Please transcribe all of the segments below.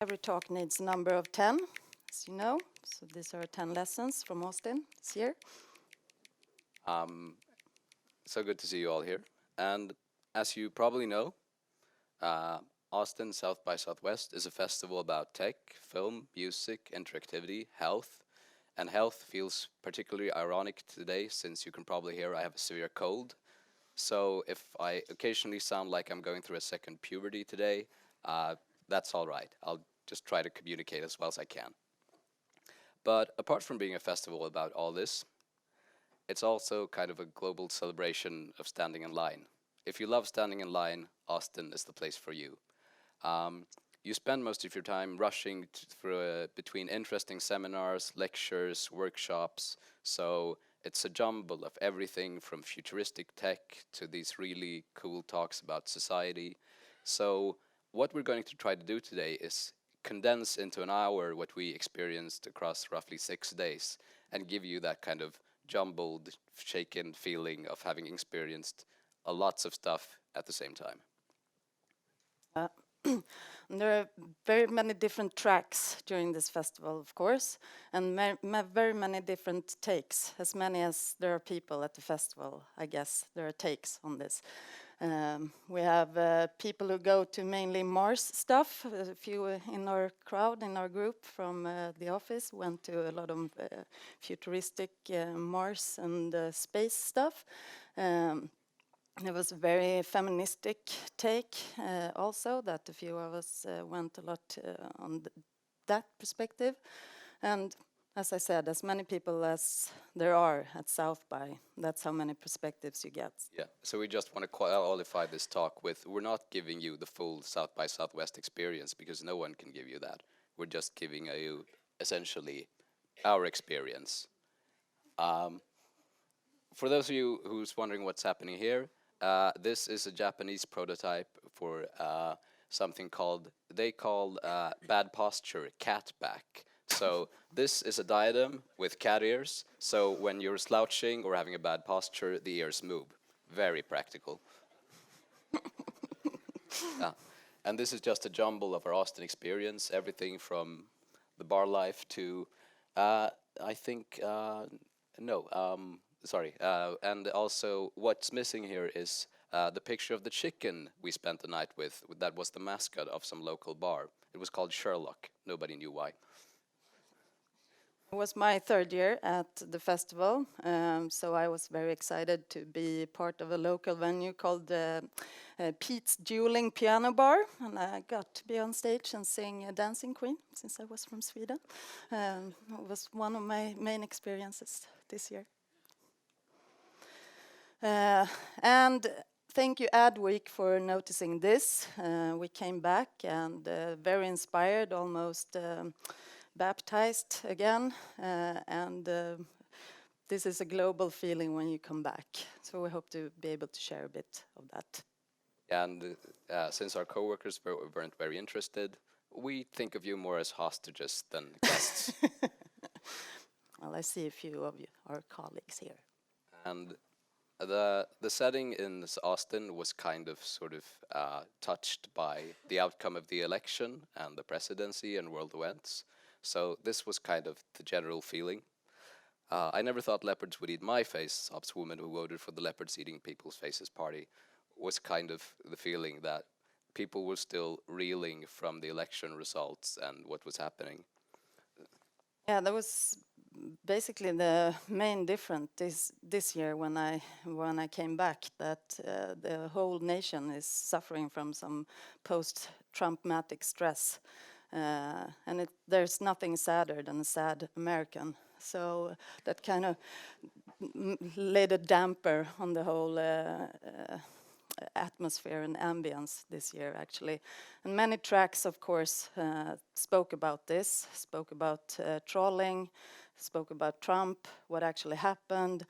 every talk needs a number of 10, as you know. So these are 10 lessons from Austin this year. So good to see you all here. And as you probably know, Austin South by Southwest is a festival about tech, film, music, interactivity, health. And health feels particularly ironic today since you can probably hear I have a severe cold. So if I occasionally sound like I'm going through a second puberty today, that's all right. I'll just try to communicate as well as I can. But apart from being a festival about all this, it's also kind of a global celebration of standing in line. If you love standing in line, Austin is the place for you. You spend most of your time rushing through between interesting seminars, lectures, workshops, so it's a jumble of everything from futuristic tech to these really cool talks about society. So what we're going to try to do today is condense into an hour what we experienced across roughly 6 days and give you that kind of jumbled, shaken feeling of having experienced lots of stuff at the same time. There are very many different tracks during this festival, of course, and very many different takes. As many as there are people at the festival, I guess there are takes on this. We have people who go to mainly Mars stuff. A few in our crowd, in our group from the office, went to a lot of futuristic Mars and space stuff. It was a very feministic take also, that a few of us went a lot on that perspective. And as I said, as many people as there are at South by, that's how many perspectives you get. Yeah, so we just want to qualify this talk with, we're not giving you the full South by Southwest experience because no one can give you that. We're just giving you essentially our experience. For those of you who's wondering what's happening here, this is a Japanese prototype for something they call bad posture, cat back. So this is a diadem with cat ears, so when you're slouching or having a bad posture, the ears move. Very practical. And this is just a jumble of our Austin experience, everything from the bar life to, and also what's missing here is the picture of the chicken we spent the night with. That was the mascot of some local bar. It was called Sherlock. Nobody knew why. It was my third year at the festival, so I was very excited to be part of a local venue called Pete's Dueling Piano Bar, and I got to be on stage and sing Dancing Queen, since I was from Sweden. It was one of my main experiences this year. And thank you, Adweek, for noticing this. We came back and very inspired, almost baptized again, and this is a global feeling when you come back. So we hope to be able to share a bit of that. And since our coworkers weren't very interested, we think of you more as hostages than guests. Well, I see a few of you, our colleagues here. And the setting in Austin was kind of sort of touched by the outcome of the election and the presidency and world events. So this was kind of the general feeling. I never thought leopards would eat my face. Ops woman who voted for the leopards eating people's faces party was kind of the feeling that people were still reeling from the election results and what was happening. Yeah, that was basically the main difference this year when I came back, that the whole nation is suffering from some post-Trump-matic stress. And there's nothing sadder than a sad American. So that kind of laid a damper on the whole atmosphere and ambience this year, actually. And many tracks, of course, spoke about this, spoke about trolling, spoke about Trump, what actually happened,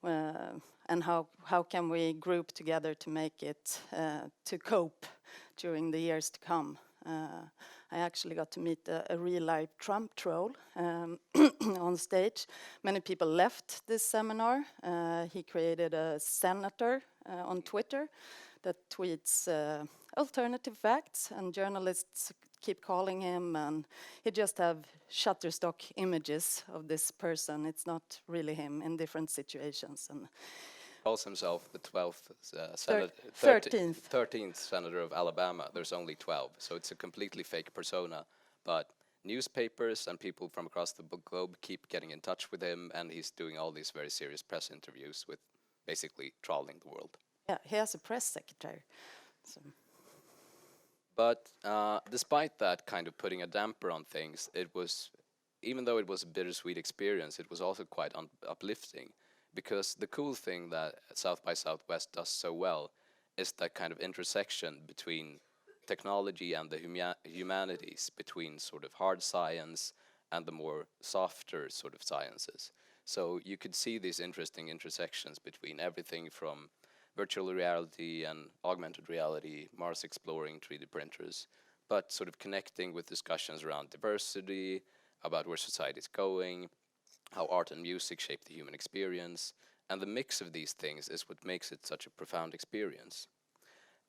and how can we group together to make it, to cope during the years to come. I actually got to meet a real-life Trump troll on stage. Many people left this seminar. He created a senator on Twitter that tweets alternative facts, and journalists keep calling him, and he just have Shutterstock images of this person. It's not really him in different situations. And Calls himself the 12th Thir- senator, 13th. 13th senator of Alabama. There's only 12, so it's a completely fake persona. But newspapers and people from across the globe keep getting in touch with him, and he's doing all these very serious press interviews with basically trolling the world. Yeah, he has a press secretary. So. But despite that kind of putting a damper on things, it was, even though it was a bittersweet experience, it was also quite uplifting, because the cool thing that South by Southwest does so well is that kind of intersection between technology and the humanities, between sort of hard science and the more softer sort of sciences. So you could see these interesting intersections between everything from virtual reality and augmented reality, Mars exploring, 3D printers, but sort of connecting with discussions around diversity, about where society is going, how art and music shape the human experience, and the mix of these things is what makes it such a profound experience.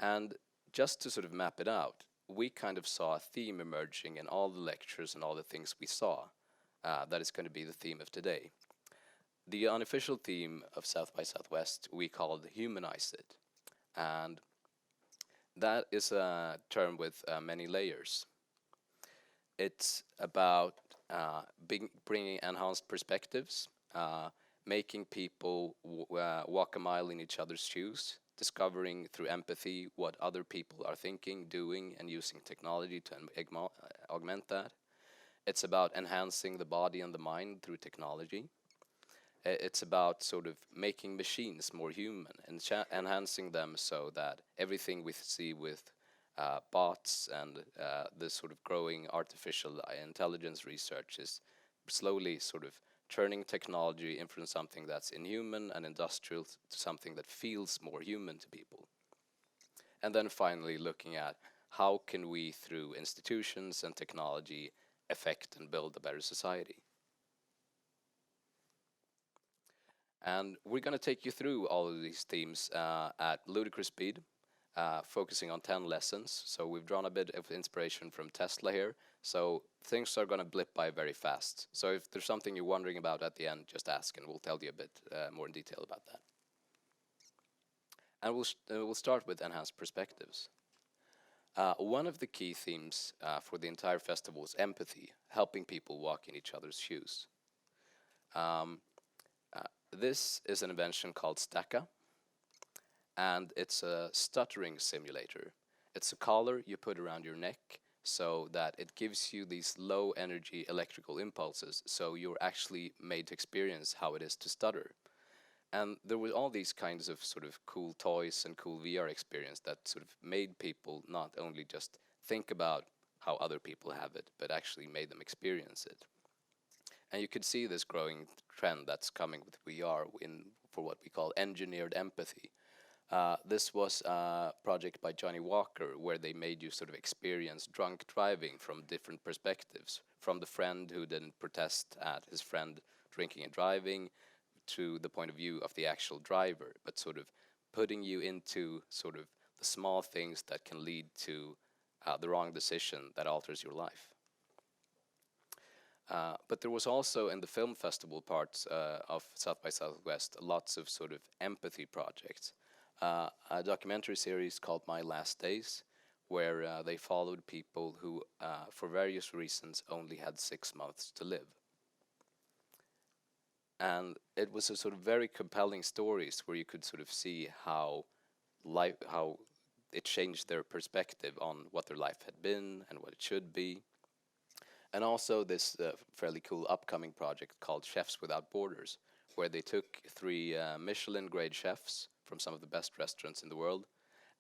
And just to sort of map it out, we kind of saw a theme emerging in all the lectures and all the things we saw that is going to be the theme of today. The unofficial theme of South by Southwest we called Humanize It. And that is a term with many layers. It's about bringing enhanced perspectives, making people walk a mile in each other's shoes, discovering through empathy what other people are thinking, doing, and using technology to augment that. It's about enhancing the body and the mind through technology. It's about sort of making machines more human and enhancing them so that everything we see with bots and the sort of growing artificial intelligence research is slowly sort of turning technology in from something that's inhuman and industrial to something that feels more human to people. And then finally looking at how can we, through institutions and technology, affect and build a better society. And we're going to take you through all of these themes at ludicrous speed, focusing on 10 lessons. So we've drawn a bit of inspiration from Tesla here. So things are going to blip by very fast. So if there's something you're wondering about at the end, just ask and we'll tell you a bit more in detail about that. And we'll start with enhanced perspectives. One of the key themes for the entire festival is empathy, helping people walk in each other's shoes. This is an invention called Stacka, and it's a stuttering simulator. It's a collar you put around your neck so that it gives you these low energy electrical impulses, so you're actually made to experience how it is to stutter. And there were all these kinds of sort of cool toys and cool VR experience that sort of made people not only just think about how other people have it, but actually made them experience it. And you could see this growing trend that's coming with VR for what we call engineered empathy. This was a project by Johnny Walker where they made you sort of experience drunk driving from different perspectives, from the friend who didn't protest at his friend drinking and driving to the point of view of the actual driver, but sort of putting you into sort of the small things that can lead to the wrong decision that alters your life. But there was also in the film festival parts of South by Southwest lots of sort of empathy projects. A documentary series called My Last Days, where they followed people who, for various reasons, only had 6 months to live. And it was a sort of very compelling stories where you could sort of see how it changed their perspective on what their life had been and what it should be. And also this fairly cool upcoming project called Chefs Without Borders, where they took 3 Michelin grade chefs from some of the best restaurants in the world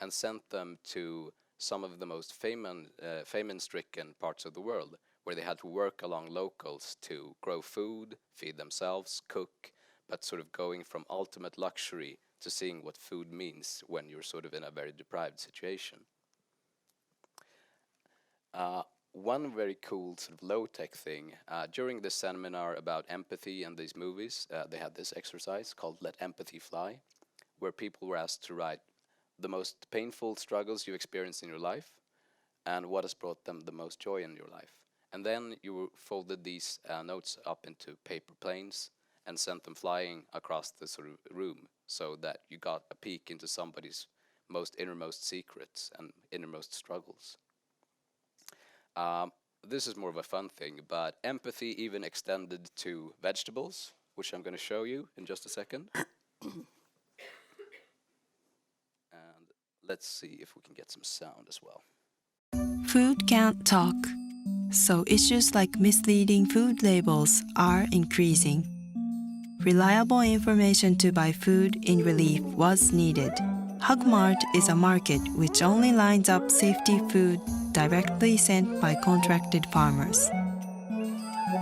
and sent them to some of the most famine-stricken parts of the world, where they had to work along locals to grow food, feed themselves, cook, but sort of going from ultimate luxury to seeing what food means when you're sort of in a very deprived situation. One very cool sort of low-tech thing, during this seminar about empathy and these movies, they had this exercise called Let Empathy Fly, where people were asked to write the most painful struggles you experienced in your life, and what has brought them the most joy in your life. And then you folded these notes up into paper planes and sent them flying across the sort of room so that you got a peek into somebody's most innermost secrets and innermost struggles. This is more of a fun thing, but empathy even extended to vegetables, which I'm going to show you in just a second. And let's see if we can get some sound as well. Food can't talk, so issues like misleading food labels are increasing. Reliable information to buy food in relief was needed. HugMart is a market which only lines up safety food directly sent by contracted farmers.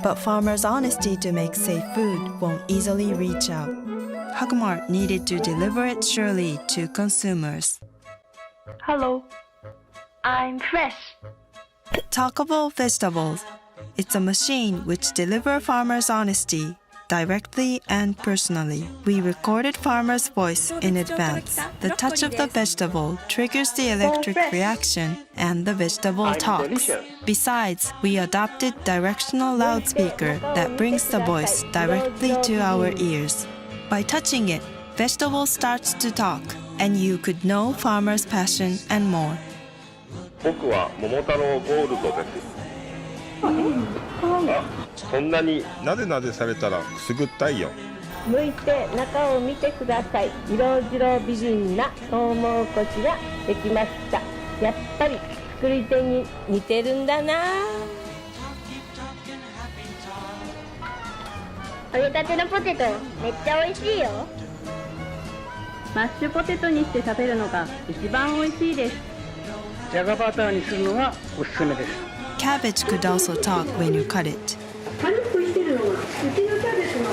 But farmers' honesty to make safe food won't easily reach out. HugMart needed to deliver it surely to consumers. Hello, I'm fresh. Talkable vegetables. It's a machine which delivers farmers' honesty directly and personally. We recorded farmer's voice in advance. The touch of the vegetable triggers the electric reaction and the vegetable talks. Besides, we adopted directional loudspeaker that brings the voice directly to our ears. By touching it, vegetable starts to talk, and you could know farmer's passion and more. 僕は桃太郎ゴールドです。そんなになでなでされたらくすぐったいよ。剥いて中を見てください。色白美人なトウモロコシができました。やっぱり作り手に似てるんだな。揚げたてのポテトめっちゃ美味しいよ。マッシュポテトにして食べるのが一番美味しいです。じゃがバターにするのがおすすめです。Cabbage could also talk when you cut it. パリッとしてるのがうちのキャベツの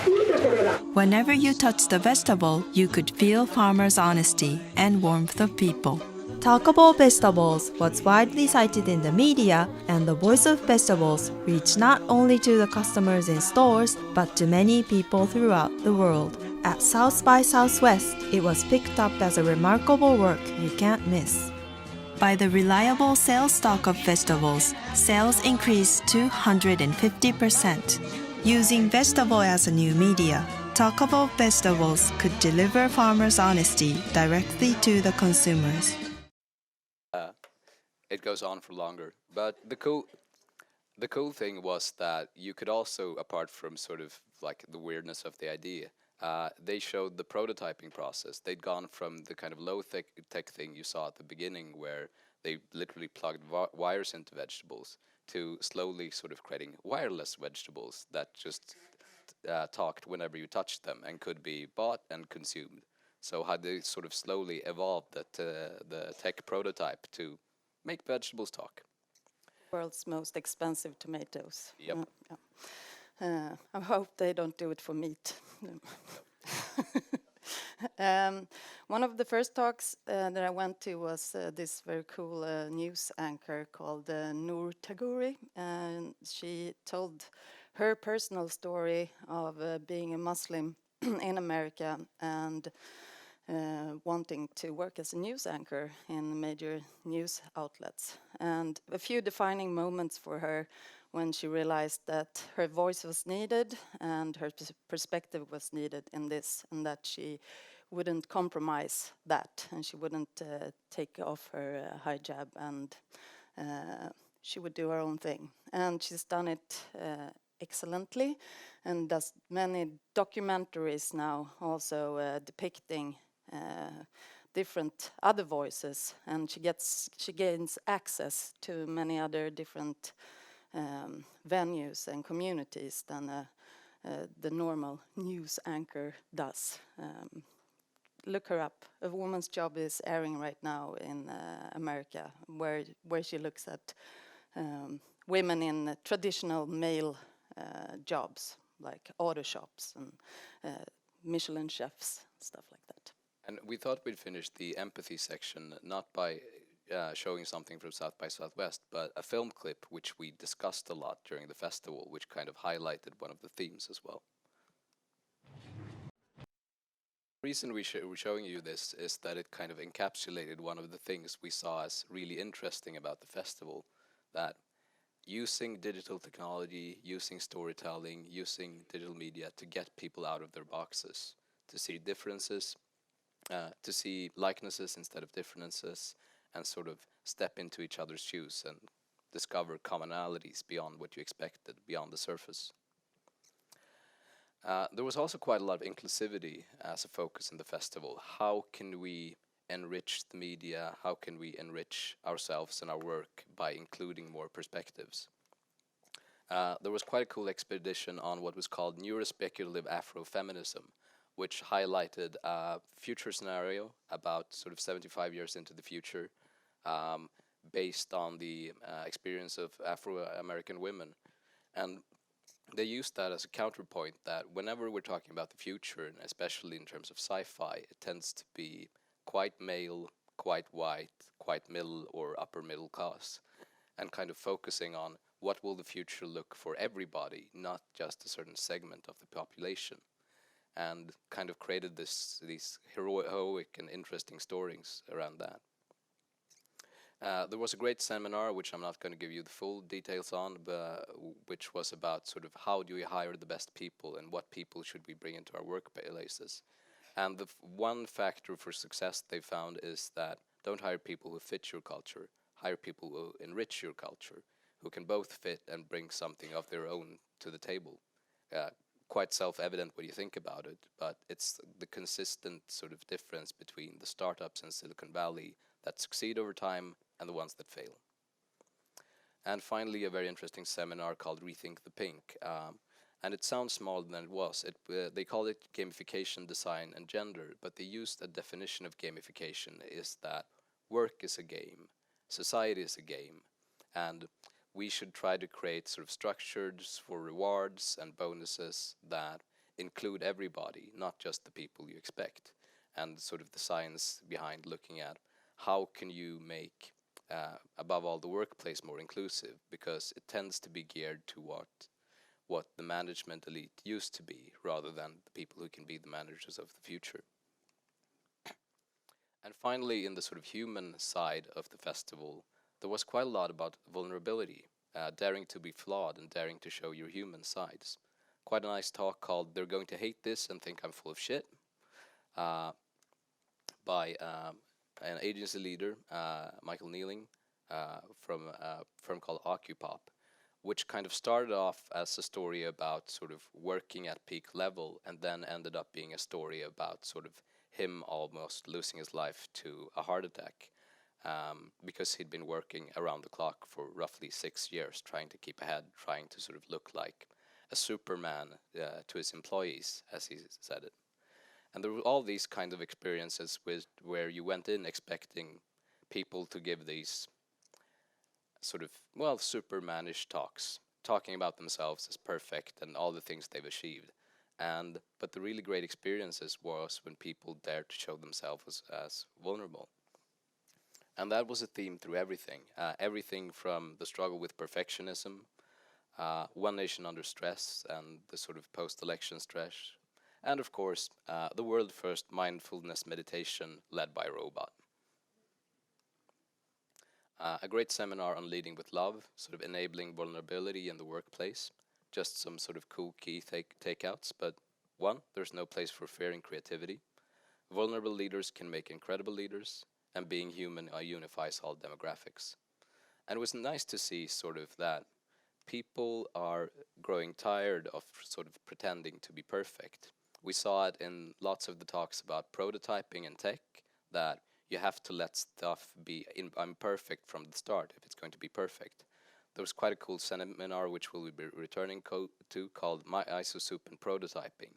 いいところだ。Whenever you touched the vegetable, you could feel farmers' honesty and warmth of people. Talkable vegetables was widely cited in the media, and the voice of vegetables reached not only to the customers in stores, but to many people throughout the world. At South by Southwest, it was picked up as a remarkable work you can't miss. By the reliable sales stock of vegetables, sales increased 250%. Using vegetable as a new media, Talkable Vegetables could deliver farmers' honesty directly to the consumers. It goes on for longer, but the cool thing was that you could also, apart from sort of like the weirdness of the idea, they showed the prototyping process. They'd gone from the kind of low-tech thing you saw at the beginning, where they literally plugged wires into vegetables, to slowly sort of creating wireless vegetables that just talked whenever you touched them and could be bought and consumed. So how they sort of slowly evolved the tech prototype to make vegetables talk. World's most expensive tomatoes. Yep. I hope they don't do it for meat. One of the first talks that I went to was this very cool news anchor called Noor Tagouri, and she told her personal story of being a Muslim in America and wanting to work as a news anchor in major news outlets. And a few defining moments for her when she realized that her voice was needed and her perspective was needed in this, and that she wouldn't compromise that, and she wouldn't take off her hijab, and she would do her own thing. And she's done it excellently, and does many documentaries now also depicting different other voices, and she gains access to many other different venues and communities than the normal news anchor does. Look her up. A Woman's Job is airing right now in America, where she looks at women in traditional male jobs, like auto shops and Michelin chefs, stuff like that. And we thought we'd finish the empathy section not by showing something from South by Southwest, but a film clip which we discussed a lot during the festival, which kind of highlighted one of the themes as well. The reason we're showing you this is that it kind of encapsulated one of the things we saw as really interesting about the festival, that using digital technology, using storytelling, using digital media to get people out of their boxes, to see differences, to see likenesses instead of differences, and sort of step into each other's shoes and discover commonalities beyond what you expected, beyond the surface. There was also quite a lot of inclusivity as a focus in the festival. How can we enrich the media? How can we enrich ourselves and our work by including more perspectives? There was quite a cool expedition on what was called neurospeculative Afrofeminism, which highlighted a future scenario about sort of 75 years into the future, based on the experience of Afro-American women. And they used that as a counterpoint that whenever we're talking about the future, and especially in terms of sci-fi, it tends to be quite male, quite white, quite middle or upper middle class, and kind of focusing on what will the future look for everybody, not just a certain segment of the population, and kind of created these heroic and interesting stories around that. There was a great seminar, which I'm not going to give you the full details on, but which was about sort of how do we hire the best people and what people should we bring into our workplaces. And the one factor for success they found is that don't hire people who fit your culture, hire people who enrich your culture, who can both fit and bring something of their own to the table. Quite self-evident when you think about it, but it's the consistent sort of difference between the startups in Silicon Valley that succeed over time and the ones that fail. And finally, a very interesting seminar called Rethink the Pink. And it sounds smaller than it was. They call it gamification, design, and gender, but they used a definition of gamification is that work is a game, society is a game, and we should try to create sort of structures for rewards and bonuses that include everybody, not just the people you expect. And sort of the science behind looking at how can you make, above all, the workplace more inclusive, because it tends to be geared to what the management elite used to be, rather than the people who can be the managers of the future. And finally, in the sort of human side of the festival, there was quite a lot about vulnerability, daring to be flawed and daring to show your human sides. Quite a nice talk called "They're Going to Hate This and Think I'm Full of Shit," by an agency leader, Michael Nealing, from a firm called Occupop, which kind of started off as a story about sort of working at peak level and then ended up being a story about sort of him almost losing his life to a heart attack, because he'd been working around the clock for roughly 6 years, trying to keep ahead, trying to sort of look like a Superman to his employees, as he said it. And there were all these kind of experiences where you went in expecting people to give these sort of, well, Supermanish talks, talking about themselves as perfect and all the things they've achieved. But the really great experiences was when people dared to show themselves as vulnerable. And that was a theme through everything. Everything from the struggle with perfectionism, One Nation Under Stress, and the sort of post-election stress, and of course, the world first mindfulness meditation led by a robot. A great seminar on leading with love, sort of enabling vulnerability in the workplace. Just some sort of cool key takeouts, but one, there's no place for fear in creativity. Vulnerable leaders can make incredible leaders, and being human unifies all demographics. And it was nice to see sort of that people are growing tired of sort of pretending to be perfect. We saw it in lots of the talks about prototyping and tech, that you have to let stuff be imperfect from the start if it's going to be perfect. There was quite a cool seminar which we'll be returning to called My ISO Soup and Prototyping,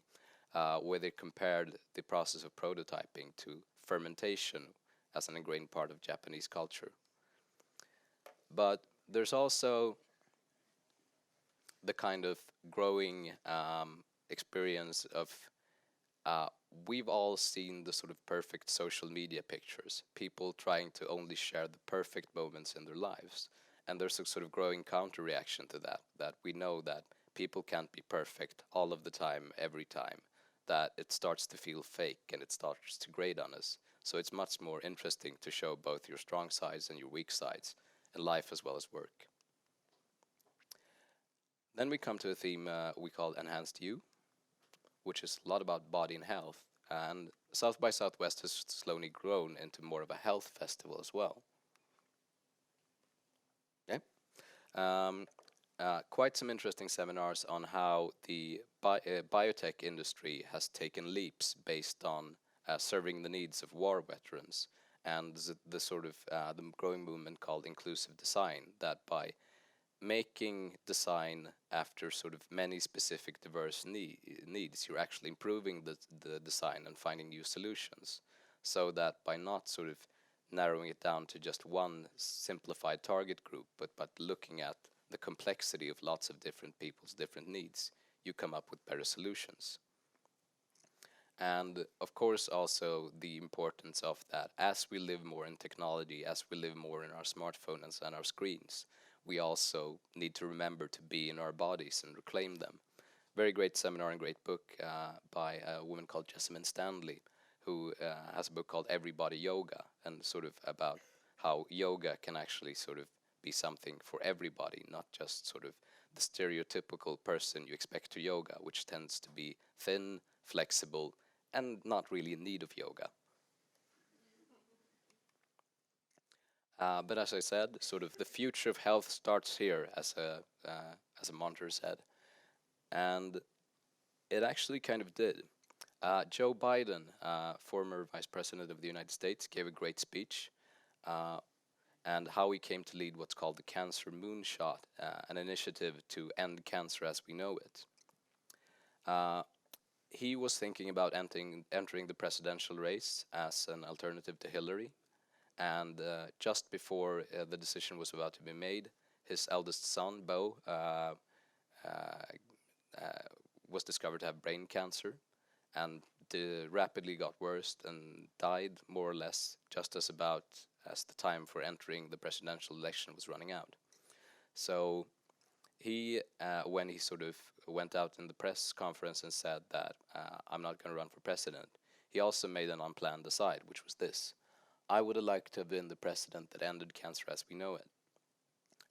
where they compared the process of prototyping to fermentation as an ingrained part of Japanese culture. But there's also the kind of growing experience of we've all seen the sort of perfect social media pictures, people trying to only share the perfect moments in their lives. And there's a sort of growing counter-reaction to that we know that people can't be perfect all of the time, every time, that it starts to feel fake and it starts to grate on us. So it's much more interesting to show both your strong sides and your weak sides in life as well as work. Then we come to a theme we call Enhanced You, which is a lot about body and health. And South by Southwest has slowly grown into more of a health festival as well. Okay. Quite some interesting seminars on how the biotech industry has taken leaps based on serving the needs of war veterans, and the sort of the growing movement called inclusive design, that by making design after sort of many specific diverse needs, you're actually improving the design and finding new solutions, so that by not sort of narrowing it down to just one simplified target group, but looking at the complexity of lots of different people's different needs, you come up with better solutions. And of course also the importance of that as we live more in technology, as we live more in our smartphones and our screens, we also need to remember to be in our bodies and reclaim them. Very great seminar and great book by a woman called Jessamine Stanley, who has a book called Everybody Yoga, and sort of about how yoga can actually sort of be something for everybody, not just sort of the stereotypical person you expect to yoga, which tends to be thin, flexible, and not really in need of yoga. But as I said, sort of the future of health starts here, as a mantra said, and it actually kind of did. Joe Biden, former Vice President of the United States, gave a great speech, and how he came to lead what's called the Cancer Moonshot, an initiative to end cancer as we know it. He was thinking about entering the presidential race as an alternative to Hillary, and just before the decision was about to be made, his eldest son, Beau, was discovered to have brain cancer, and rapidly got worse and died more or less just as the time for entering the presidential election was running out. So he, when he sort of went out in the press conference and said that I'm not going to run for president, he also made an unplanned aside, which was this: I would have liked to have been the president that ended cancer as we know it.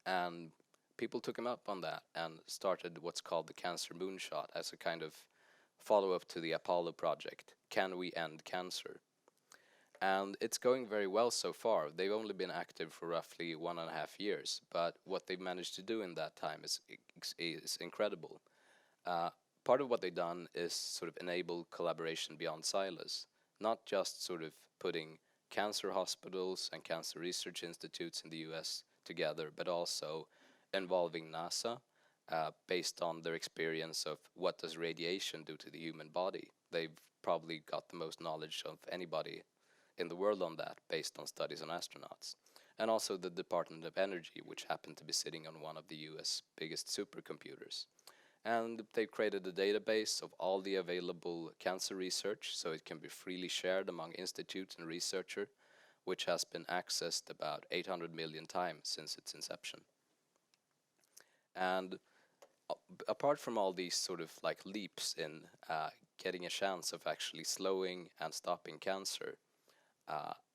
And people took him up on that and started what's called the Cancer Moonshot as a kind of follow-up to the Apollo project. Can we end cancer? And it's going very well so far. They've only been active for roughly 1.5 years, but what they've managed to do in that time is incredible. Part of what they've done is sort of enable collaboration beyond silos, not just sort of putting cancer hospitals and cancer research institutes in the US together, but also involving NASA based on their experience of what does radiation do to the human body. They've probably got the most knowledge of anybody in the world on that, based on studies on astronauts. And also the Department of Energy, which happened to be sitting on one of the US biggest supercomputers. And they created a database of all the available cancer research, so it can be freely shared among institutes and researchers, which has been accessed about 800 million times since its inception. And apart from all these sort of like leaps in getting a chance of actually slowing and stopping cancer,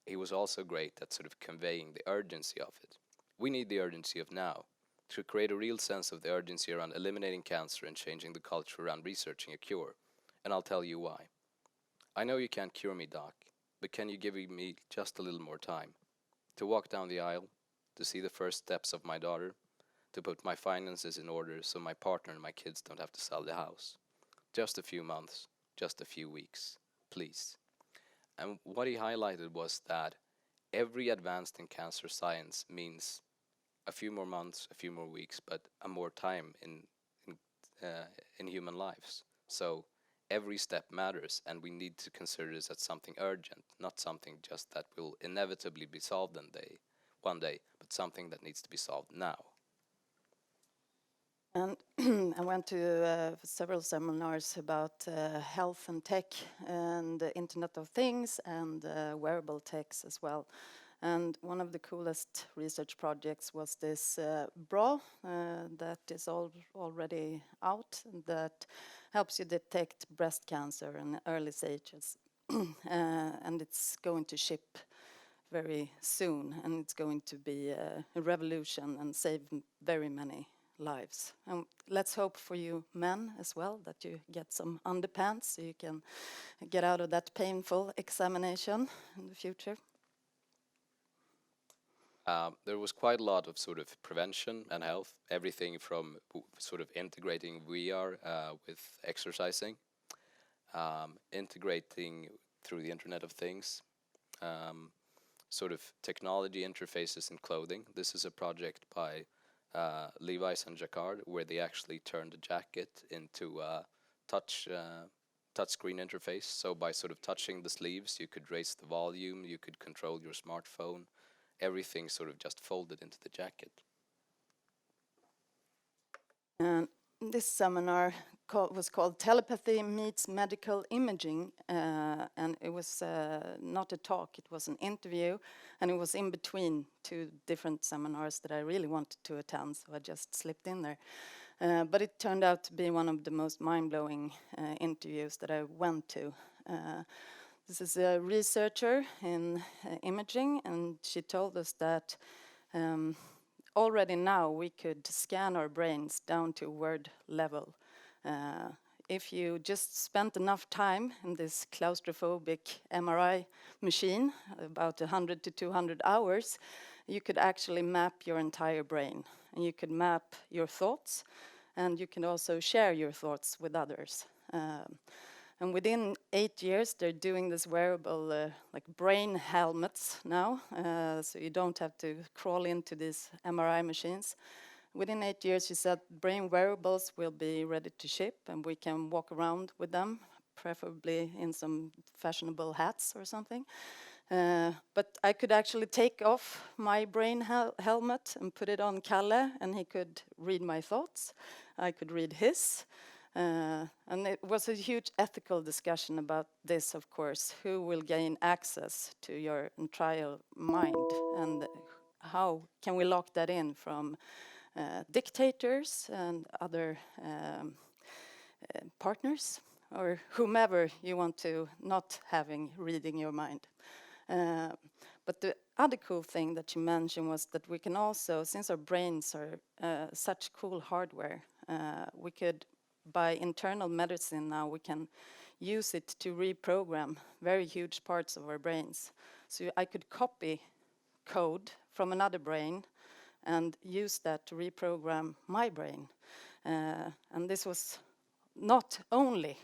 he was also great at sort of conveying the urgency of it. We need the urgency of now to create a real sense of the urgency around eliminating cancer and changing the culture around researching a cure. And I'll tell you why. I know you can't cure me, Doc, but can you give me just a little more time to walk down the aisle, to see the first steps of my daughter, to put my finances in order so my partner and my kids don't have to sell the house? Just a few months, just a few weeks, please. And what he highlighted was that every advance in cancer science means a few more months, a few more weeks, but a more time in human lives. So every step matters, and we need to consider this as something urgent, not something just that will inevitably be solved one day, but something that needs to be solved now. And I went to several seminars about health and tech and Internet of Things and wearable techs as well. And one of the coolest research projects was this bra that is already out, that helps you detect breast cancer in early stages. And it's going to ship very soon, and it's going to be a revolution and save very many lives. And let's hope for you men as well that you get some underpants so you can get out of that painful examination in the future. There was quite a lot of sort of prevention and health, everything from sort of integrating VR with exercising, integrating through the Internet of Things, sort of technology interfaces in clothing. This is a project by Levi's and Jacquard, where they actually turned a jacket into a touchscreen interface. So by sort of touching the sleeves, you could raise the volume, you could control your smartphone, everything sort of just folded into the jacket. And this seminar was called Telepathy Meets Medical Imaging, and it was not a talk, it was an interview, and it was in between two different seminars that I really wanted to attend, so I just slipped in there. But it turned out to be one of the most mind-blowing interviews that I went to. This is a researcher in imaging, and she told us that already now we could scan our brains down to word level. If you just spent enough time in this claustrophobic MRI machine, about 100 to 200 hours, you could actually map your entire brain. And you could map your thoughts, and you can also share your thoughts with others. And within 8 years, they're doing this wearable like brain helmets now, so you don't have to crawl into these MRI machines. Within 8 years, she said brain wearables will be ready to ship, and we can walk around with them, preferably in some fashionable hats or something. But I could actually take off my brain helmet and put it on Kalle, and he could read my thoughts. I could read his. And it was a huge ethical discussion about this, of course. Who will gain access to your entire mind, and how can we lock that in from dictators and other partners, or whomever you want to not having reading your mind. But the other cool thing that you mentioned was that we can also, since our brains are such cool hardware, we could, by internal medicine now, we can use it to reprogram very huge parts of our brains. So I could copy code from another brain and use that to reprogram my brain. And this was not only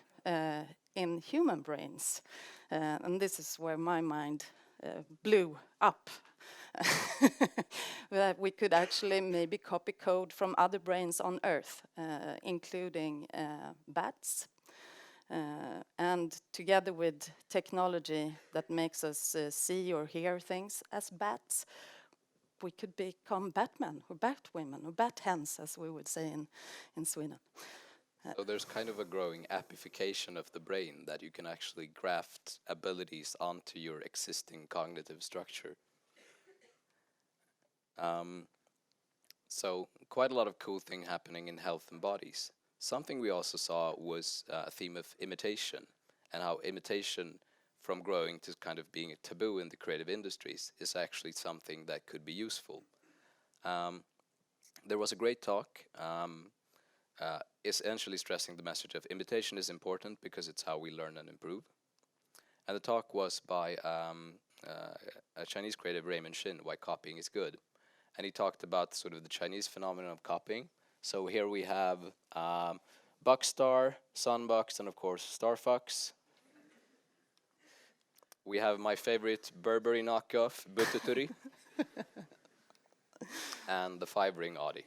in human brains. And this is where my mind blew up. That we could actually maybe copy code from other brains on Earth, including bats. And together with technology that makes us see or hear things as bats, we could become Batman or Batwomen or Bat hens, as we would say in Sweden. So there's kind of a growing appification of the brain that you can actually graft abilities onto your existing cognitive structure. So quite a lot of cool thing happening in health and bodies. Something we also saw was a theme of imitation, and how imitation from growing to kind of being a taboo in the creative industries is actually something that could be useful. There was a great talk essentially stressing the message of imitation is important because it's how we learn and improve. And the talk was by a Chinese creative, Raymond Shin, Why Copying is Good. And he talked about sort of the Chinese phenomenon of copying. So here we have Buckstar, Sunbox, and of course Starfox. We have my favorite Burberry knockoff, Bututuri, and the 5-ring Audi.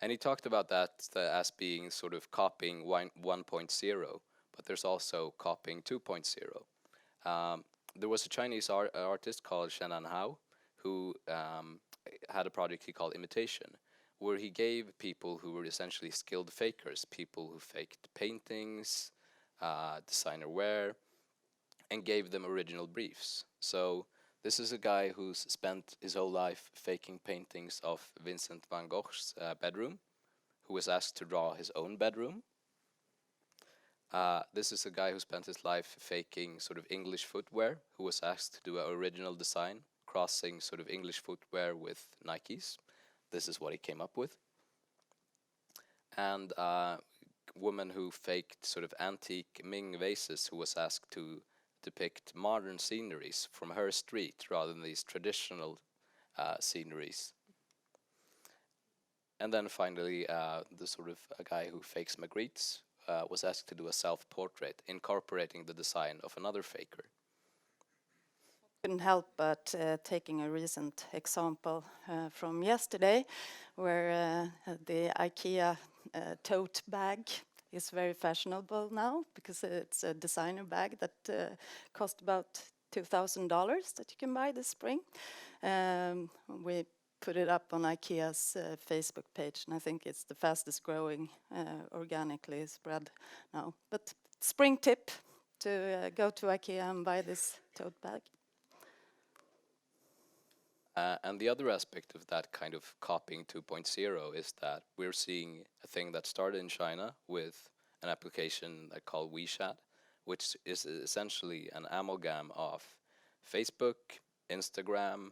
And he talked about that as being sort of copying 1.0, but there's also copying 2.0. There was a Chinese artist called Shenan Hao who had a project he called Imitation, where he gave people who were essentially skilled fakers, people who faked paintings, designer wear, and gave them original briefs. So This is a guy who's spent his whole life faking paintings of Vincent van Gogh's bedroom, who was asked to draw his own bedroom. This is a guy who spent his life faking sort of English footwear, who was asked to do an original design, crossing sort of English footwear with Nikes. This is what he came up with. And a woman who faked sort of antique Ming vases, who was asked to depict modern sceneries from her street rather than these traditional sceneries. And then finally, the sort of a guy who fakes Magrittes was asked to do a self-portrait, incorporating the design of another faker. Couldn't help but taking a recent example from yesterday, where the IKEA tote bag is very fashionable now, because it's a designer bag that cost about $2,000 that you can buy this spring. We put it up on IKEA's Facebook page, and I think it's the fastest growing organically spread now. But spring tip to go to IKEA and buy this tote bag. And the other aspect of that kind of copying 2.0 is that we're seeing a thing that started in China with an application that called WeChat, which is essentially an amalgam of Facebook, Instagram,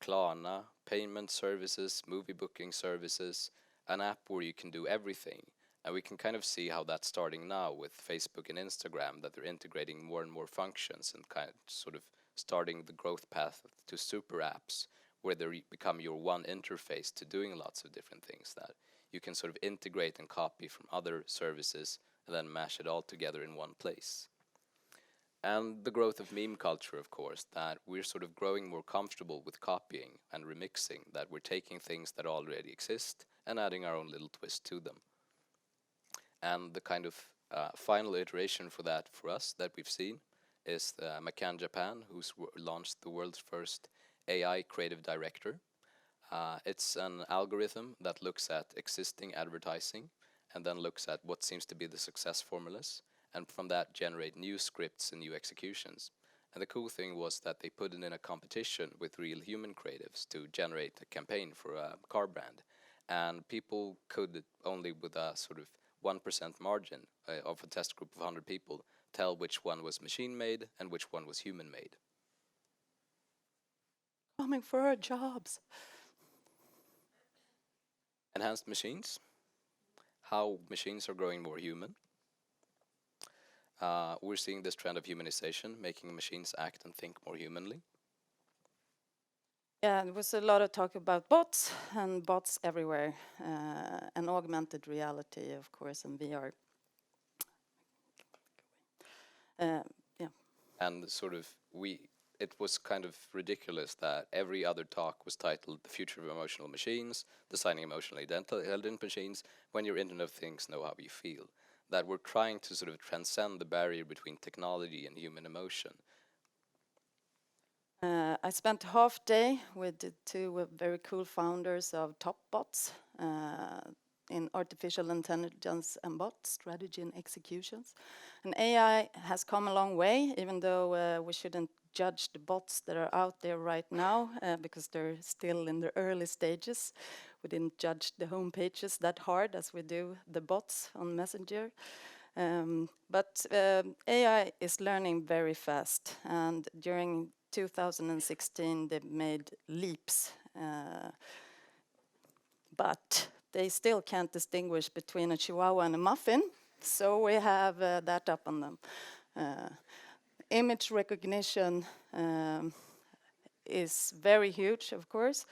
Klarna, payment services, movie booking services, an app where you can do everything. And we can kind of see how that's starting now with Facebook and Instagram, that they're integrating more and more functions and kind of sort of starting the growth path to super apps, where they become your one interface to doing lots of different things that you can sort of integrate and copy from other services and then mash it all together in one place. And the growth of meme culture, of course, that we're sort of growing more comfortable with copying and remixing, that we're taking things that already exist and adding our own little twist to them. And the kind of final iteration for that for us that we've seen is McCann Japan, who's launched the world's first AI creative director. It's an algorithm that looks at existing advertising and then looks at what seems to be the success formulas, and from that generate new scripts and new executions. And the cool thing was that they put it in a competition with real human creatives to generate a campaign for a car brand. And people could only with a sort of 1% margin of a test group of 100 people tell which one was machine-made and which one was human-made. Coming for our jobs. Enhanced machines, how machines are growing more human. We're seeing this trend of humanization, making machines act and think more humanly. Yeah, there was a lot of talk about bots and bots everywhere, and augmented reality, of course, and VR. Yeah. And sort of it was kind of ridiculous that every other talk was titled "The Future of Emotional Machines," designing emotionally intelligent machines, when your Internet of Things know how you feel. That we're trying to sort of transcend the barrier between technology and human emotion. I spent a half day with the two very cool founders of TopBots in artificial intelligence and bot strategy and executions. And AI has come a long way, even though we shouldn't judge the bots that are out there right now because they're still in the early stages. We didn't judge the home pages that hard as we do the bots on Messenger. But AI is learning very fast, and during 2016 they made leaps, but they still can't distinguish between a chihuahua and a muffin, so we have that up on them. Image recognition is very huge, of course,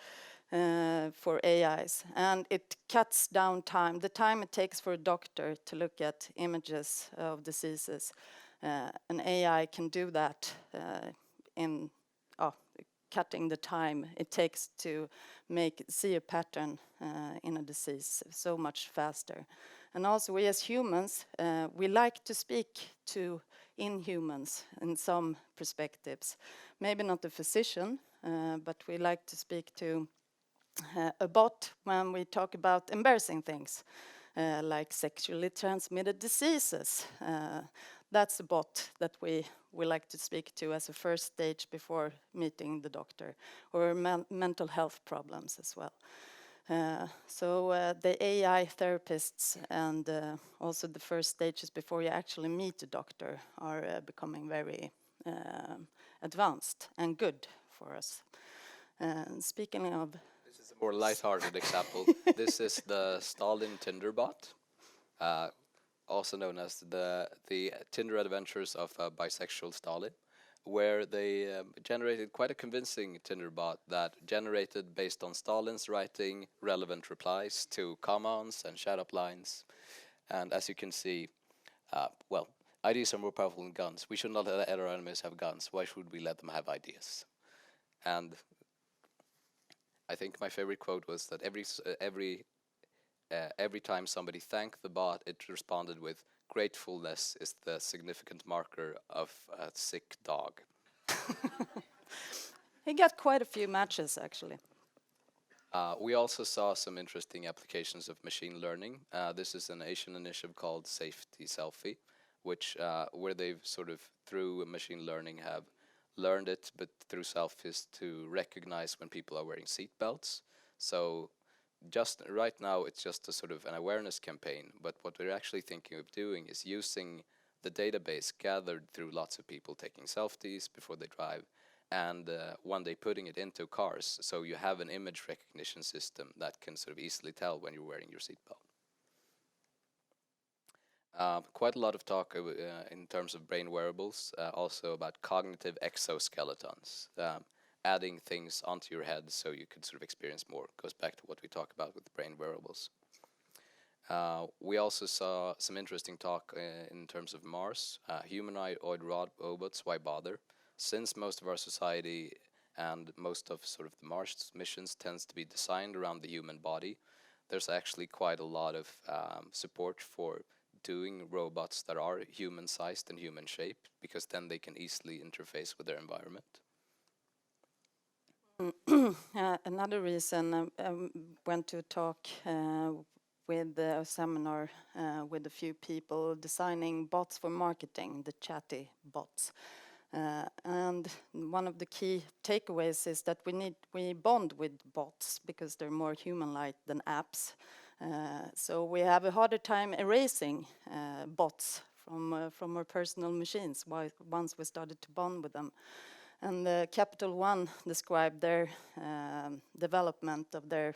for AIs, and it cuts down time, the time it takes for a doctor to look at images of diseases. An AI can do that in cutting the time it takes to see a pattern in a disease so much faster. And also we as humans, we like to speak to inhumans in some perspectives. Maybe not a physician, but we like to speak to a bot when we talk about embarrassing things, like sexually transmitted diseases. that's a bot that we like to speak to as a first stage before meeting the doctor, or mental health problems as well. So the AI therapists and also the first stages before you actually meet the doctor are becoming very advanced and good for us. Speaking of... This is a more lighthearted example. This is the Stalin Tinder bot, also known as the Tinder Adventures of Bisexual Stalin, where they generated quite a convincing Tinder bot that generated, based on Stalin's writing, relevant replies to commands and shut-up lines. And as you can see, well, ideas are more powerful than guns. We should not let our enemies have guns. Why should we let them have ideas? And I think my favorite quote was that every time somebody thanked the bot, it responded with, "Gratefulness is the significant marker of a sick dog." He got quite a few matches, actually. We also saw some interesting applications of machine learning. This is an Asian initiative called Safety Selfie, which where they've sort of, through machine learning, have learned it, but through selfies, to recognize when people are wearing seatbelts. So just right now, it's just a sort of an awareness campaign, but what we're actually thinking of doing is using the database gathered through lots of people taking selfies before they drive, and one day putting it into cars, so you have an image recognition system that can sort of easily tell when you're wearing your seatbelt. Quite a lot of talk in terms of brain wearables, also about cognitive exoskeletons, adding things onto your head so you could sort of experience more. Goes back to what we talk about with brain wearables. We also saw some interesting talk in terms of Mars, humanoid robots, why bother? Since most of our society and most of sort of the Mars missions tends to be designed around the human body, there's actually quite a lot of support for doing robots that are human-sized and human-shaped, because then they can easily interface with their environment. Another reason I went to talk with a seminar with a few people designing bots for marketing, the chatty bots. And one of the key takeaways is that we bond with bots because they're more human-like than apps. So we have a harder time erasing bots from our personal machines once we started to bond with them. And Capital One described their development of their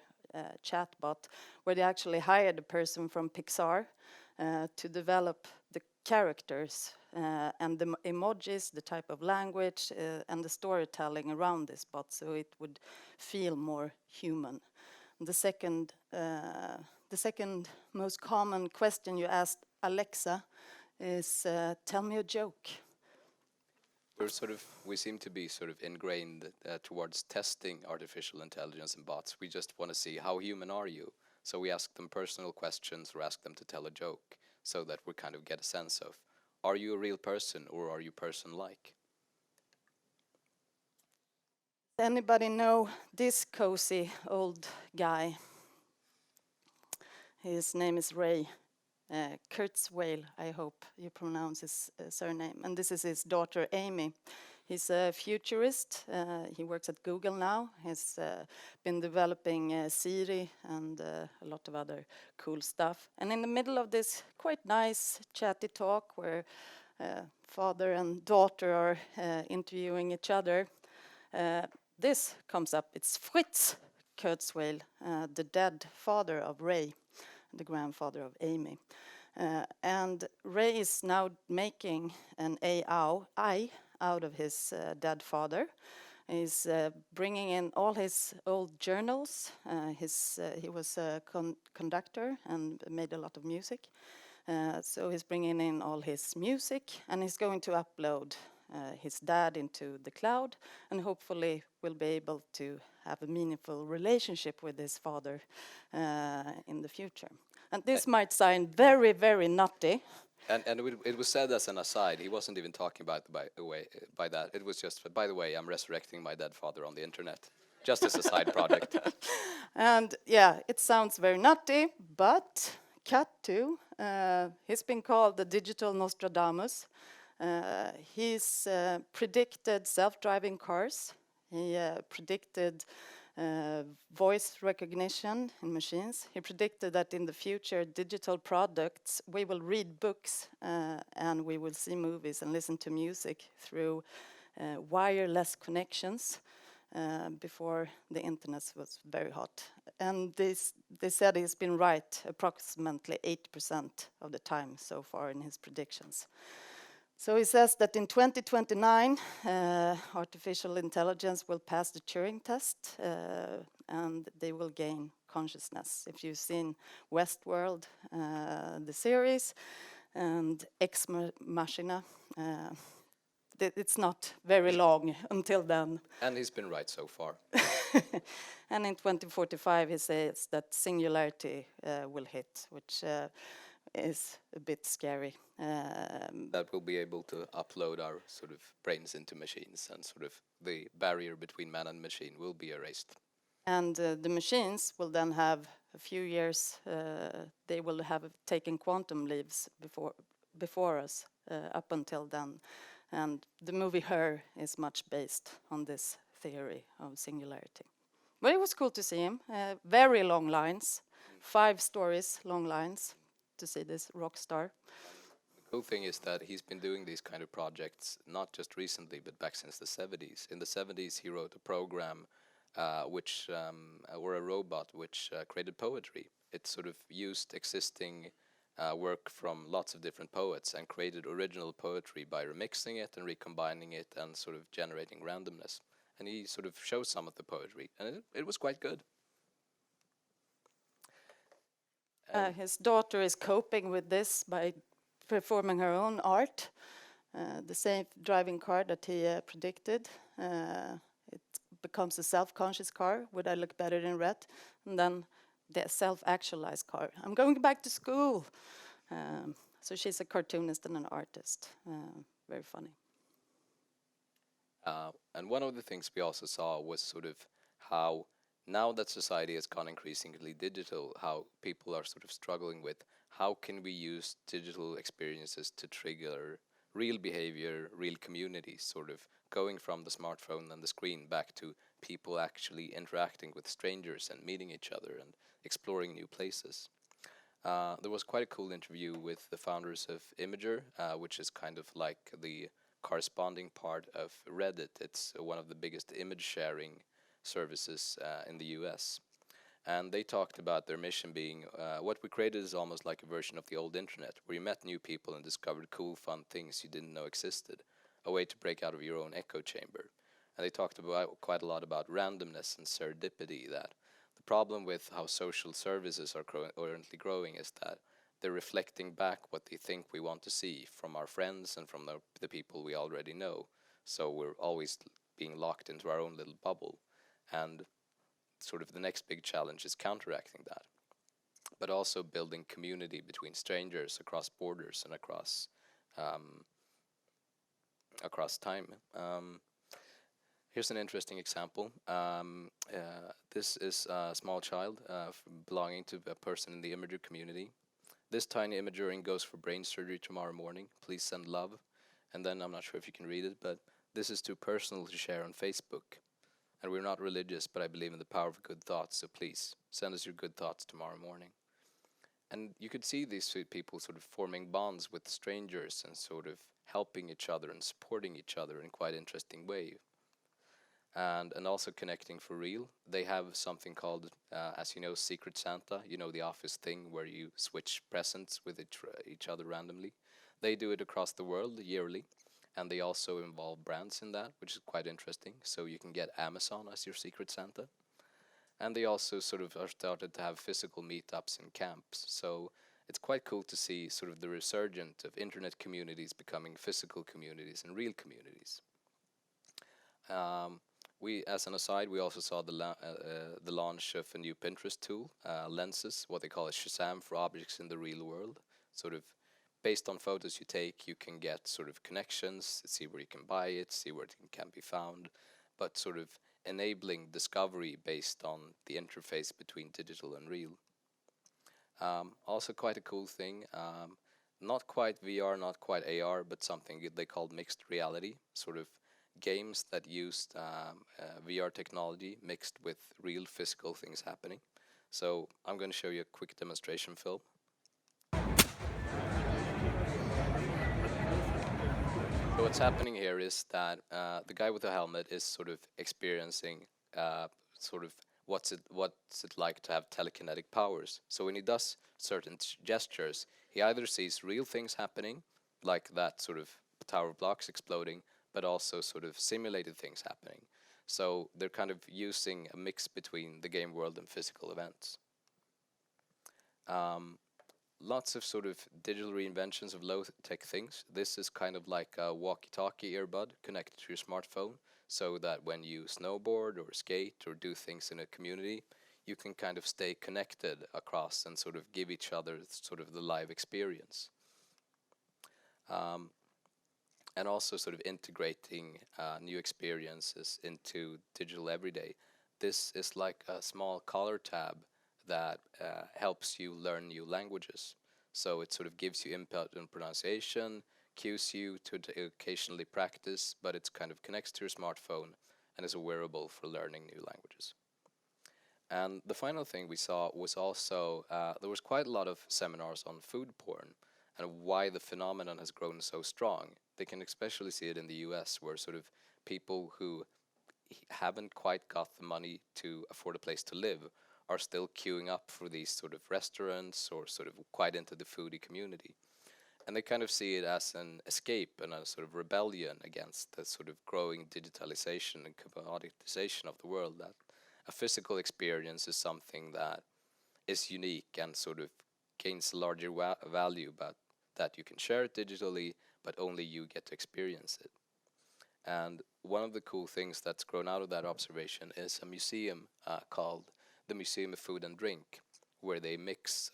chatbot, where they actually hired a person from Pixar to develop the characters and the emojis, the type of language, and the storytelling around this bot, so it would feel more human. The second most common question you asked Alexa is, "Tell me a joke." We seem to be sort of ingrained towards testing artificial intelligence and bots. We just want to see, how human are you? So we ask them personal questions or ask them to tell a joke, so that we kind of get a sense of, are you a real person or are you person-like? Anybody know this cozy old guy? His name is Ray Kurzweil, I hope you pronounce his surname. And this is his daughter, Amy. He's a futurist. He works at Google now. He's been developing Siri and a lot of other cool stuff. And in the middle of this quite nice chatty talk, where father and daughter are interviewing each other, this comes up. It's Fritz Kurzweil, the dead father of Ray, the grandfather of Amy. And Ray is now making an AI out of his dead father. He's bringing in all his old journals. He was a conductor and made a lot of music. So he's bringing in all his music, and he's going to upload his dad into the cloud, and hopefully will be able to have a meaningful relationship with his father in the future. And this might sound very, very nutty. And it was said as an aside. He wasn't even talking about by that. It was just, by the way, I'm resurrecting my dead father on the internet, just as a side project. And yeah, it sounds very nutty, but Cut to, he's been called the digital Nostradamus. He's predicted self-driving cars. He predicted voice recognition in machines. He predicted that in the future, digital products, we will read books and we will see movies and listen to music through wireless connections before the internet was very hot. And they said he's been right approximately 80% of the time so far in his predictions. So he says that in 2029, artificial intelligence will pass the Turing test and they will gain consciousness. If you've seen Westworld, the series, and Ex Machina, it's not very long until then. And he's been right so far. And in 2045, he says that singularity will hit, which is a bit scary. That we'll be able to upload our sort of brains into machines, and sort of the barrier between man and machine will be erased. And the machines will then have a few years, they will have taken quantum leaps before us up until then. And the movie Her is much based on this theory of singularity. But it was cool to see him. Very long lines, 5 stories long lines to see this rock star. The cool thing is that he's been doing these kind of projects not just recently, but back since the 70s. In the 70s, he wrote a program or a robot which created poetry. It sort of used existing work from lots of different poets and created original poetry by remixing it and recombining it and sort of generating randomness. And he sort of shows some of the poetry, and it was quite good. His daughter is coping with this by performing her own art. The same driving car that he predicted. It becomes a self-conscious car. Would I look better in red? And then the self-actualized car. I'm going back to school. So she's a cartoonist and an artist. Very funny. And one of the things we also saw was sort of how now that society has gone increasingly digital, how people are sort of struggling with how can we use digital experiences to trigger real behavior, real communities, sort of going from the smartphone and the screen back to people actually interacting with strangers and meeting each other and exploring new places. There was quite a cool interview with the founders of Imager, which is kind of like the corresponding part of Reddit. It's one of the biggest image sharing services in the US. And they talked about their mission being what we created is almost like a version of the old internet, where you met new people and discovered cool, fun things you didn't know existed, a way to break out of your own echo chamber. And they talked about quite a lot about randomness and serendipity, that the problem with how social services are currently growing is that they're reflecting back what they think we want to see from our friends and from the people we already know. So we're always being locked into our own little bubble. And sort of the next big challenge is counteracting that, but also building community between strangers across borders and across time. Here's an interesting example. This is a small child belonging to a person in the Imager community. This tiny Imagering goes for brain surgery tomorrow morning. Please send love. And then I'm not sure if you can read it, but this is too personal to share on Facebook. And we're not religious, but I believe in the power of good thoughts, so please send us your good thoughts tomorrow morning. And you could see these people sort of forming bonds with strangers and sort of helping each other and supporting each other in quite interesting way. And also connecting for real. They have something called, as you know, Secret Santa. You know, the office thing where you switch presents with each other randomly. They do it across the world yearly. And they also involve brands in that, which is quite interesting. So you can get Amazon as your Secret Santa. And they also sort of are started to have physical meetups and camps. So it's quite cool to see sort of the resurgence of internet communities becoming physical communities and real communities. As an aside, we also saw the launch of a new Pinterest tool, Lenses, what they call a Shazam for objects in the real world. Sort of based on photos you take, you can get sort of connections, see where you can buy it, see where it can be found, but sort of enabling discovery based on the interface between digital and real. Also quite a cool thing. Not quite VR, not quite AR, but something they called mixed reality, sort of games that used VR technology mixed with real physical things happening. So I'm going to show you a quick demonstration film. So what's happening here is that the guy with the helmet is sort of experiencing sort of what's it like to have telekinetic powers. So when he does certain gestures, he either sees real things happening, like that sort of tower of blocks exploding, but also sort of simulated things happening. So they're kind of using a mix between the game world and physical events. Lots of sort of digital reinventions of low-tech things. This is kind of like a walkie-talkie earbud connected to your smartphone, so that when you snowboard or skate or do things in a community, you can kind of stay connected across and sort of give each other sort of the live experience. And also sort of integrating new experiences into digital everyday. This is like a small color tab that helps you learn new languages. So it sort of gives you input and pronunciation, cues you to occasionally practice, but it kind of connects to your smartphone and is a wearable for learning new languages. And the final thing we saw was also, there was quite a lot of seminars on food porn and why the phenomenon has grown so strong. They can especially see it in the US, where sort of people who haven't quite got the money to afford a place to live are still queuing up for these sort of restaurants or sort of quite into the foodie community. And they kind of see it as an escape and a sort of rebellion against the sort of growing digitalization and commoditization of the world, that a physical experience is something that is unique and sort of gains larger value, but that you can share it digitally, but only you get to experience it. And one of the cool things that's grown out of that observation is a museum called the Museum of Food and Drink, where they mix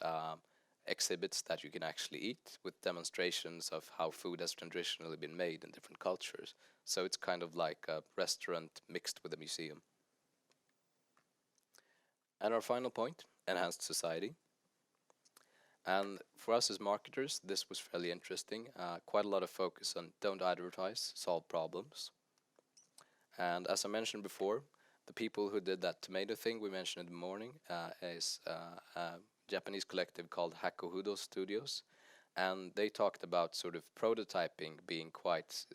exhibits that you can actually eat with demonstrations of how food has traditionally been made in different cultures. So it's kind of like a restaurant mixed with a museum. And our final point, enhanced society. And for us as marketers, this was fairly interesting. Quite a lot of focus on don't advertise, solve problems. And as I mentioned before, the people who did that tomato thing we mentioned in the morning is a Japanese collective called Hakuhudo Studios. And they talked about sort of prototyping being quite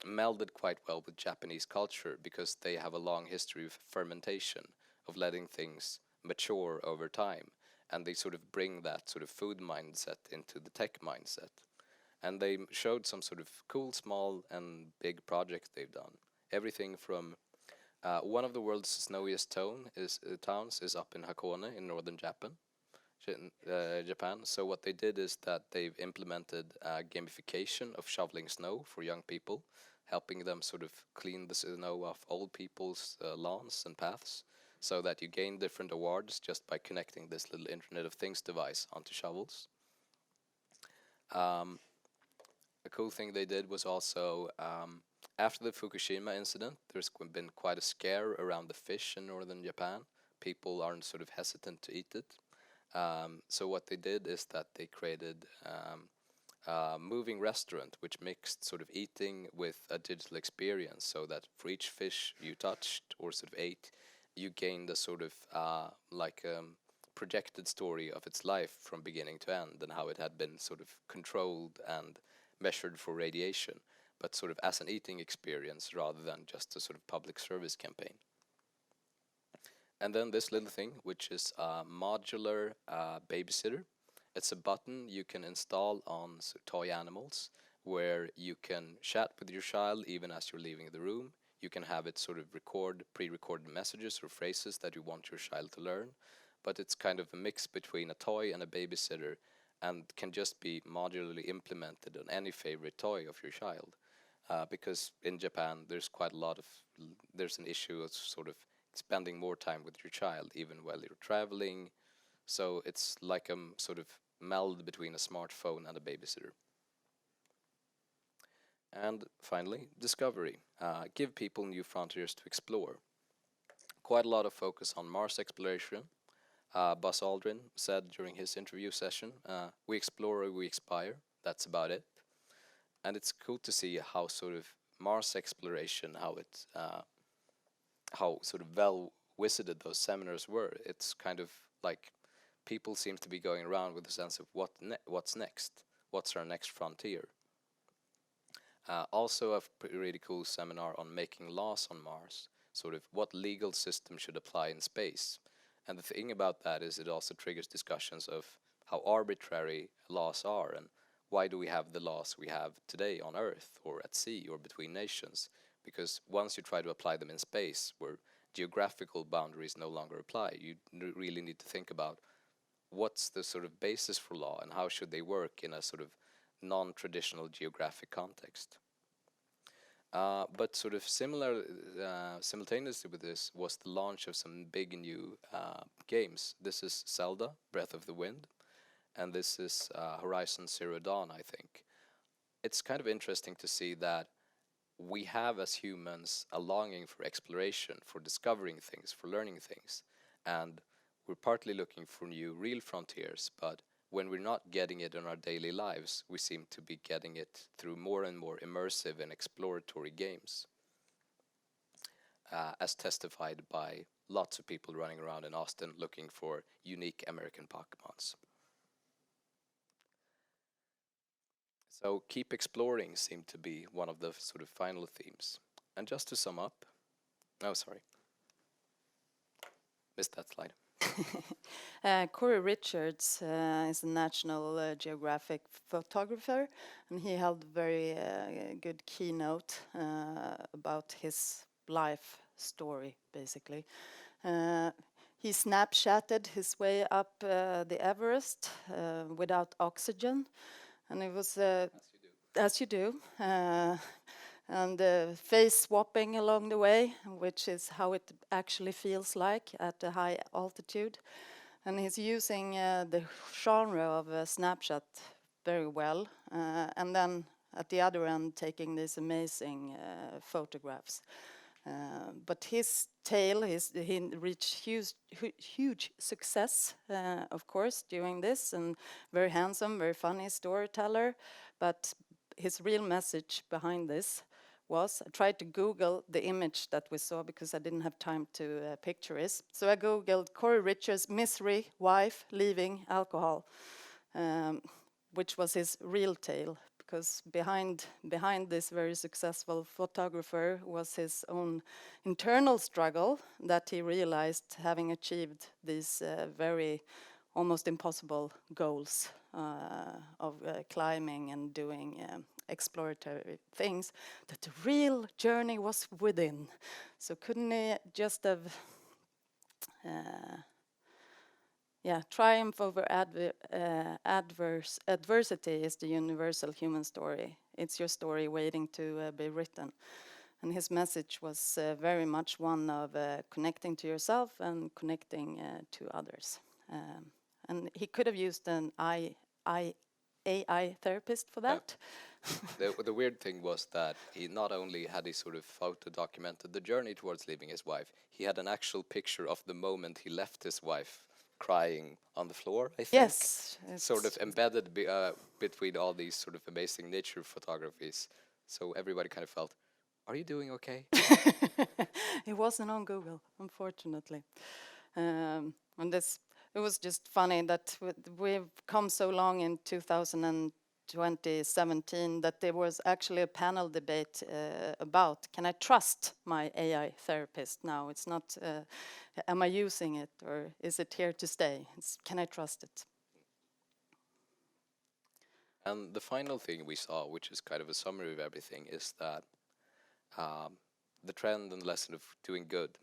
melded quite well with Japanese culture, because they have a long history of fermentation, of letting things mature over time. And they sort of bring that sort of food mindset into the tech mindset. And they showed some sort of cool, small and big projects they've done. Everything from one of the world's snowiest towns is up in Hakone in northern Japan. So what they did is that they've implemented gamification of shoveling snow for young people, helping them sort of clean the snow off old people's lawns and paths, so that you gain different awards just by connecting this little Internet of Things device onto shovels. A cool thing they did was also, after the Fukushima incident, there's been quite a scare around the fish in northern Japan. People aren't sort of hesitant to eat it. So what they did is that they created a moving restaurant which mixed sort of eating with a digital experience, so that for each fish you touched or sort of ate, you gained a sort of projected story of its life from beginning to end, and how it had been sort of controlled and measured for radiation, but sort of as an eating experience rather than just a sort of public service campaign. And then this little thing, which is a modular babysitter. It's a button you can install on toy animals, where you can chat with your child even as you're leaving the room. You can have it sort of record pre-recorded messages or phrases that you want your child to learn, but it's kind of a mix between a toy and a babysitter, and can just be modularly implemented on any favorite toy of your child. Because in Japan, there's an issue of sort of spending more time with your child, even while you're traveling. So it's like a sort of meld between a smartphone and a babysitter. And finally, discovery. Give people new frontiers to explore. Quite a lot of focus on Mars exploration. Buzz Aldrin said during his interview session, we explore or we expire, that's about it. And it's cool to see how sort of Mars exploration, how sort of well visited those seminars were. It's kind of like people seem to be going around with a sense of what's next, what's our next frontier. Also a really cool seminar on making laws on Mars, sort of what legal system should apply in space. And the thing about that is it also triggers discussions of how arbitrary laws are and why do we have the laws we have today on Earth or at sea or between nations? Because once you try to apply them in space where geographical boundaries no longer apply, you really need to think about what's the sort of basis for law and how should they work in a sort of non-traditional geographic context. But sort of simultaneously with this was the launch of some big new games. This is Zelda, Breath of the Wind, and this is Horizon Zero Dawn, I think. It's kind of interesting to see that we have as humans a longing for exploration, for discovering things, for learning things, and we're partly looking for new real frontiers, but when we're not getting it in our daily lives, we seem to be getting it through more and more immersive and exploratory games, as testified by lots of people running around in Austin looking for unique American Pokemons. So keep exploring seemed to be one of the sort of final themes. And just to sum up, missed that slide. Corey Richards is a National Geographic photographer, and he held a very good keynote about his life story, basically. He Snapchatted his way up the Everest without oxygen, and it was as you do. And face swapping along the way, which is how it actually feels like at a high altitude. And he's using the genre of Snapchat very well, and then at the other end taking these amazing photographs. But his tale, he reached huge success, of course, doing this, and very handsome, very funny storyteller. But his real message behind this was, I tried to Google the image that we saw because I didn't have time to picture it. So I Googled Corey Richards' misery, wife, leaving, alcohol, which was his real tale. Because behind this very successful photographer was his own internal struggle that he realized having achieved these very almost impossible goals of climbing and doing exploratory things, that the real journey was within. So couldn't he just have triumph over adversity is the universal human story. It's your story waiting to be written. And his message was very much one of connecting to yourself and connecting to others. And he could have used an AI therapist for that. Yeah. The weird thing was that he not only had he sort of photo documented the journey towards leaving his wife, he had an actual picture of the moment he left his wife crying on the floor, I think. Yes. Sort of embedded between all these sort of amazing nature photographies. So everybody kind of felt, are you doing okay? It wasn't on Google, unfortunately. And it was just funny that we've come so long in 2017 that there was actually a panel debate about, can I trust my AI therapist now? It's not, am I using it or is it here to stay? It's, can I trust it? And the final thing we saw, which is kind of a summary of everything, is that the trend and lesson of doing good.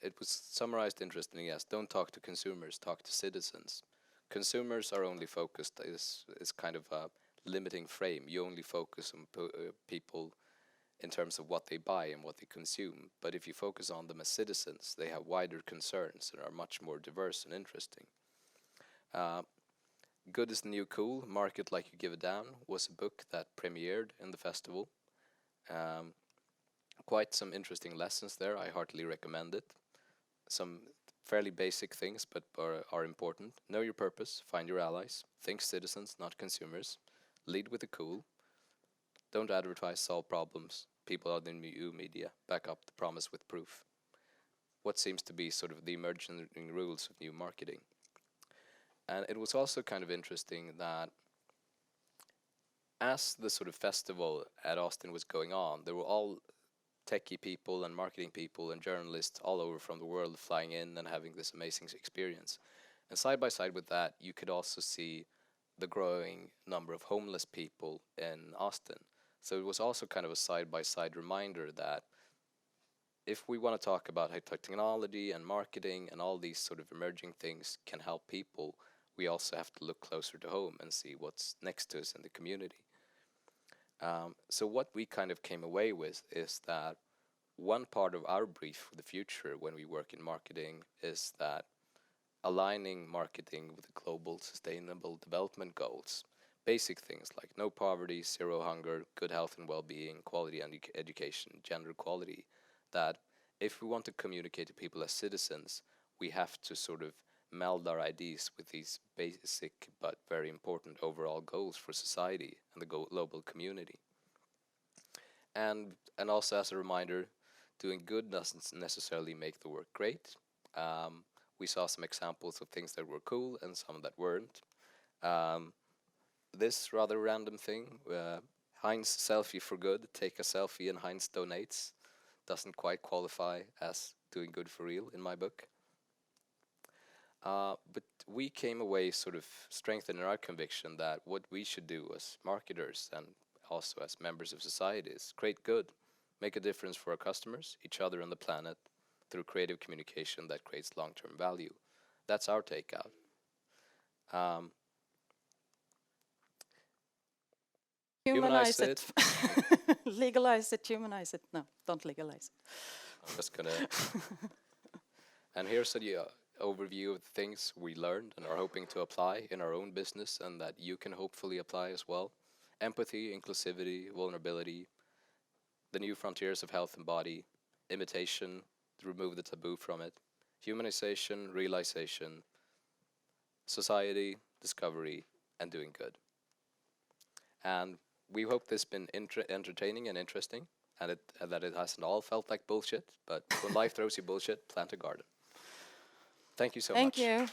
It was summarized interestingly as, don't talk to consumers, talk to citizens. Consumers are only focused, is kind of a limiting frame. You only focus on people in terms of what they buy and what they consume. But if you focus on them as citizens, they have wider concerns and are much more diverse and interesting. Good is the New Cool, Market Like You Give a Damn, was a book that premiered in the festival. Quite some interesting lessons there. I heartily recommend it. Some fairly basic things, but are important. Know your purpose, find your allies, think citizens, not consumers, lead with the cool, don't advertise, solve problems, people are the new media, back up the promise with proof. What seems to be sort of the emerging rules of new marketing. And it was also kind of interesting that as the sort of festival at Austin was going on, there were all techie people and marketing people and journalists all over from the world flying in and having this amazing experience. And side by side with that, you could also see the growing number of homeless people in Austin. So it was also kind of a side by side reminder that if we want to talk about how technology and marketing and all these sort of emerging things can help people, we also have to look closer to home and see what's next to us in the community. So what we kind of came away with is that one part of our brief for the future when we work in marketing is that aligning marketing with the global sustainable development goals, basic things like no poverty, zero hunger, good health and well-being, quality education, gender equality, that if we want to communicate to people as citizens, we have to sort of meld our ideas with these basic but very important overall goals for society and the global community. And also as a reminder, doing good doesn't necessarily make the work great. We saw some examples of things that were cool and some that weren't. This rather random thing, Heinz selfie for good, take a selfie and Heinz donates, doesn't quite qualify as doing good for real in my book. But we came away sort of strengthened in our conviction that what we should do as marketers and also as members of society is create good, make a difference for our customers, each other, and the planet through creative communication that creates long-term value. That's our takeout. Humanize it. Legalize it, humanize it. No, don't legalize it. I'm just gonna... And here's an overview of the things we learned and are hoping to apply in our own business and that you can hopefully apply as well. Empathy, inclusivity, vulnerability, the new frontiers of health and body, imitation, to remove the taboo from it, humanization, realization, society, discovery, and doing good. And we hope this has been entertaining and interesting, and that it hasn't all felt like bullshit, but when life throws you bullshit, plant a garden. Thank you so much. Thank you.